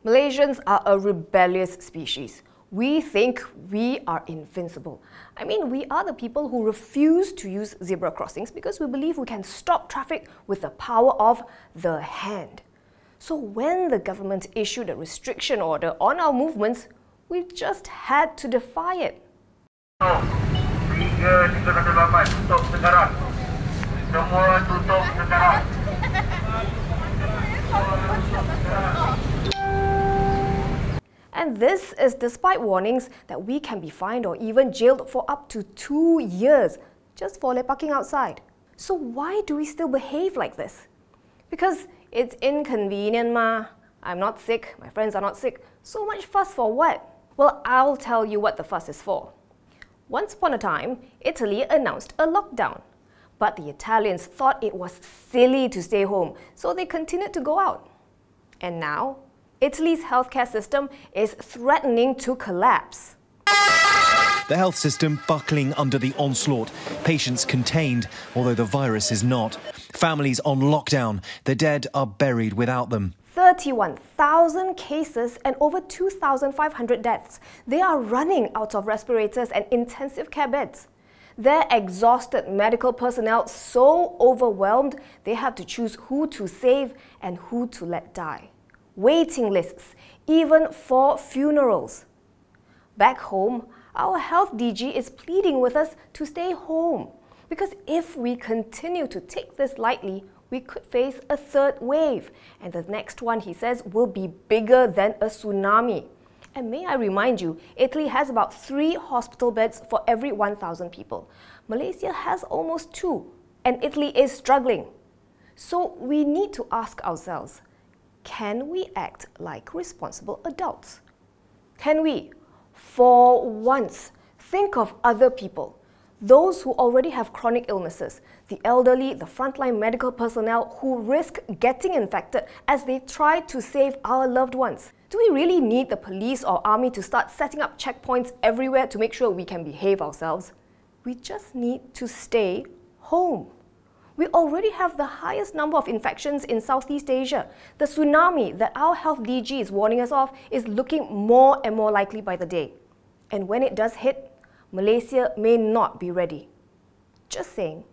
Malaysians are a rebellious species. We think we are invincible. I mean, we are the people who refuse to use zebra crossings because we believe we can stop traffic with the power of the hand. So when the government issued a restriction order on our movements, we just had to defy it. Tutup sekarang. Semua tutup sekarang. And this is despite warnings that we can be fined or even jailed for up to 2 years just for parking outside. So why do we still behave like this? Because it's inconvenient ma. I'm not sick, my friends are not sick. So much fuss for what? Well, I'll tell you what the fuss is for. Once upon a time, Italy announced a lockdown. But the Italians thought it was silly to stay home, so they continued to go out. And now, Italy's healthcare system is threatening to collapse. The health system buckling under the onslaught. Patients contained, although the virus is not. Families on lockdown. The dead are buried without them. 31,000 cases and over 2,500 deaths. They are running out of respirators and intensive care beds. They're exhausted medical personnel, so overwhelmed they have to choose who to save and who to let die. Waiting lists, even for funerals. Back home, our health DG is pleading with us to stay home because if we continue to take this lightly, we could face a third wave, and the next one, he says, will be bigger than a tsunami. And may I remind you, Italy has about 3 hospital beds for every 1,000 people. Malaysia has almost 2, and Italy is struggling. So we need to ask ourselves, can we act like responsible adults? Can we, for once, think of other people? Those who already have chronic illnesses, the elderly, the frontline medical personnel who risk getting infected as they try to save our loved ones. Do we really need the police or army to start setting up checkpoints everywhere to make sure we can behave ourselves? We just need to stay home. We already have the highest number of infections in Southeast Asia. The tsunami that our health DG is warning us of is looking more and more likely by the day. And when it does hit, Malaysia may not be ready. Just saying.